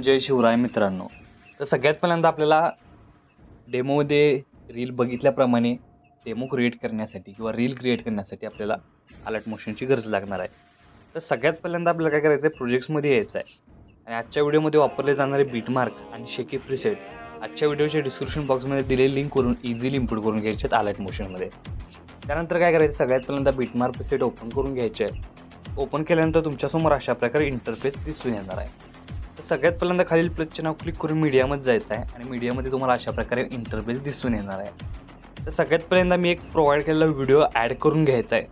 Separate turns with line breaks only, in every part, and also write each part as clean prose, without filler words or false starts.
जय शिवराय मित्रांनो. तर सगळ्यात पहिल्यांदा आपल्याला डेमोमध्ये रील बघितल्याप्रमाणे डेमो क्रिएट करण्यासाठी किंवा रील क्रिएट करण्यासाठी आपल्याला अलर्ट मोशनची गरज लागणार आहे. तर सगळ्यात पहिल्यांदा आपल्याला काय करायचं आहे, प्रोजेक्ट्समध्ये यायचं आहे आणि आजच्या व्हिडिओमध्ये वापरले जाणारे बीटमार्क आणि शेकी प्रीसेट आजच्या व्हिडिओच्या डिस्क्रिप्शन बॉक्समध्ये दिलेली लिंक करून इझिली इम्पोर्ट करून घ्यायचे आहेत अलर्ट मोशनमध्ये. त्यानंतर काय करायचं, सगळ्यात पहिल्यांदा बीटमार्क प्रीसेट ओपन करून घ्यायचे आहे. ओपन केल्यानंतर तुमच्यासमोर अशा प्रकारे इंटरफेस दिसून येणार आहे. तर सगळ्यात पहिल्यांदा खालील प्लसचे नाव क्लिक करून मीडियामध्ये जायचं आहे आणि मीडियामध्ये तुम्हाला अशा प्रकारे इंटरफेस दिसून येणार आहे. तर सगळ्यात पहिल्यांदा मी एक प्रोव्हाइड केलेला व्हिडिओ ॲड करून घ्यायचा आहे.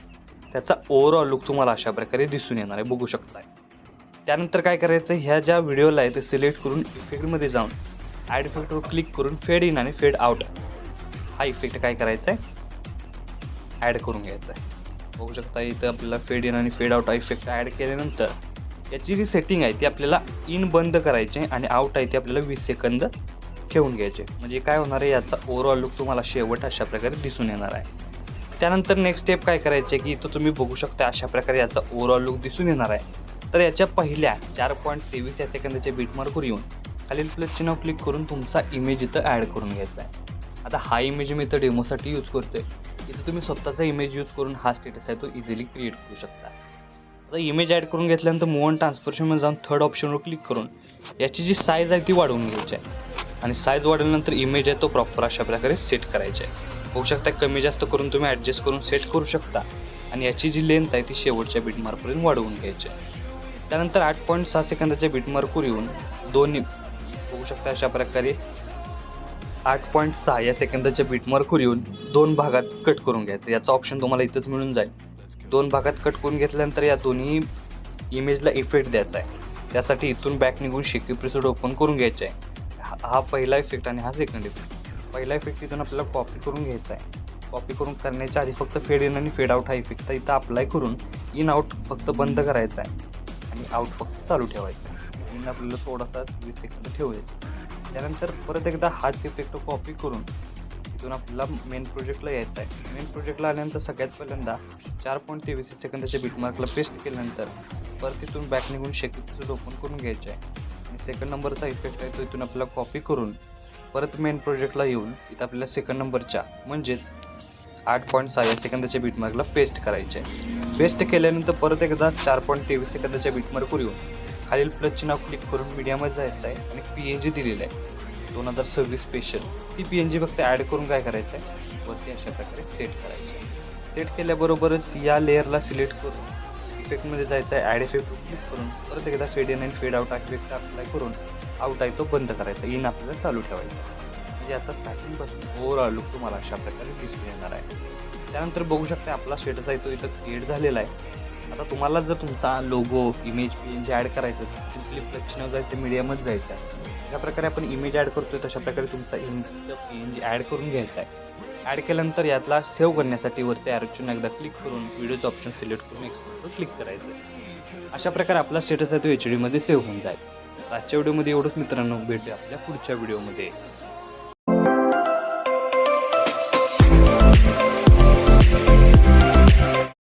त्याचा ओव्हरऑल लुक तुम्हाला अशा प्रकारे दिसून येणार आहे, बघू शकताय. त्यानंतर काय करायचं, ह्या ज्या व्हिडिओला आहे ते सिलेक्ट करून इफेक्टमध्ये जाऊन ॲड इफेक्टवर क्लिक करून फेड इन आणि फेड आउट हा इफेक्ट काय करायचा आहे, ॲड करून घ्यायचा आहे. बघू शकता इथं आपल्याला फेड इन आणि फेड आउट हा इफेक्ट ॲड केल्यानंतर याची जी सेटिंग आहे ती आपल्याला इन बंद करायची आणि आउट आहे ती आपल्याला 20 सेकंद ठेवून घ्यायचे. म्हणजे काय होणार आहे, याचा ओव्हरऑल लुक तुम्हाला शेवट अशा प्रकारे दिसून येणार आहे. त्यानंतर नेक्स्ट स्टेप काय करायचे की इथं तुम्ही बघू शकता अशा प्रकारे याचा ओव्हरऑल लुक दिसून येणार आहे. तर याच्या पहिल्या 4.23 या सेकंदाच्या बीटमार्कवर येऊन खालील प्लस चिन्ह क्लिक करून तुमचा इमेज इथं ॲड करून घ्यायचा आहे. आता हा इमेज मी इथं डेमोसाठी यूज करतोय. इथं तुम्ही स्वतःचा इमेज यूज करून हा स्टेटस आहे तो इझिली क्रिएट करू शकता. आता इमेज ॲड करून घेतल्यानंतर मूव्ह ऑन ट्रान्सफॉर्मेशनमध्ये जाऊन थर्ड ऑप्शनवर क्लिक करून याची जी साईज आहे ती वाढवून घ्यायची आहे आणि साईज वाढवल्यानंतर इमेज आहे तो प्रॉपर अशा प्रकारे सेट करायचा आहे. होऊ शकता कमी जास्त करून तुम्ही ॲडजस्ट करून सेट करू शकता आणि याची जी लेंथ आहे ती शेवटच्या बीटमार्कपर्यंत वाढवून घ्यायची आहे. त्यानंतर 8.6 सेकंदाच्या बीटमार्कवर येऊन दोन्ही होऊ शकता अशा प्रकारे 8.6 या सेकंदाच्या बीटमार्कवर येऊन दोन भागात कट करून घ्यायचं. याचा ऑप्शन तुम्हाला इथंच मिळून जाईल. दोन भागात कट करून घेतल्यानंतर या दोन्ही इमेजला इफेक्ट द्यायचा आहे. त्यासाठी इथून बॅक निघून शेकी प्रीसेट ओपन करून घ्यायचा आहे. हा पहिला इफेक्ट आणि हा सेकंड इफेक्ट. पहिला इफेक्ट इथून आपल्याला कॉपी करून घ्यायचा आहे. कॉपी करून करण्याच्या आधी फक्त फेड इन आणि फेड आउट हा इफेक्ट इथं अप्लाय करून इन आउट फक्त बंद करायचा आहे आणि आउट फक्त चालू ठेवायचा आहे. इन आपल्याला थोडासा 20 सेकंद ठेवायचं. त्यानंतर परत एकदा हाच इफेक्ट कॉपी करून इथून आपल्याला मेन प्रोजेक्टला यायचं आहे. मेन प्रोजेक्टला आल्यानंतर सगळ्यात पहिल्यांदा 4.23 सेकंदाच्या बीटमार्कला पेस्ट केल्यानंतर परत इथून बॅक निघून शेकी प्रीसेट ओपन करून घ्यायचे आहे आणि सेकंड नंबरचा इफेक्ट आहे तो इथून आपल्याला कॉपी करून परत मेन प्रोजेक्टला येऊन इथं आपल्याला सेकंड नंबरच्या म्हणजेच 8.6 या सेकंदाच्या बीटमार्कला पेस्ट करायचे आहे. पेस्ट केल्यानंतर परत एकदा 4.23 सेकंदाच्या बीटमार्कवर येऊन खालील प्लसचे नाव क्लिक करून मीडियामध्ये जायचं आहे आणि PNG दिलेलं आहे 2026 स्पेशल. ती PNG फक्त ॲड करून काय करायचं आहे, वरती अशा प्रकारे सेट करायचं आहे. सेट केल्याबरोबरच या लेअरला सिलेक्ट करून इफेक्टमध्ये जायचं आहे. ॲड इफेक्टवर क्लिक करून परत एकदा फेड इन आणि फेड आउट इफेक्ट अप्लाय करून आउट आहे तो बंद करायचा, इन आपल्याला चालू ठेवायचा. म्हणजे आता स्टार्टिंगपासून ओव्हरऑल लुक तुम्हाला अशा प्रकारे दिसून येणार आहे. त्यानंतर बघू शकता आपला स्टेटस आहे तो इथं क्रिएट झालेला आहे. आता तुम्हाला जर तुमचा लोगो इमेज PNG ॲड करायचं सिम्पली प्लसनं जायचं, मीडियामध्ये जायचं आहे. अशा प्रकारे आपण इमेज ॲड करतोय तशा प्रकारे तुमचा PNG ॲड करून घ्यायचा आहे. ॲड केल्यानंतर यातला सेव्ह करण्यासाठी वरती ॲरोची एकदा क्लिक करून व्हिडिओचं ऑप्शन सिलेक्ट करून एक्सपोर्टवर क्लिक करायचं. अशा प्रकारे आपला स्टेटस आहे तो HD मध्ये सेव्ह होऊन जाईल. आजच्या व्हिडिओमध्ये एवढंच मित्रांनो, भेटूया आपल्या पुढच्या व्हिडिओमध्ये.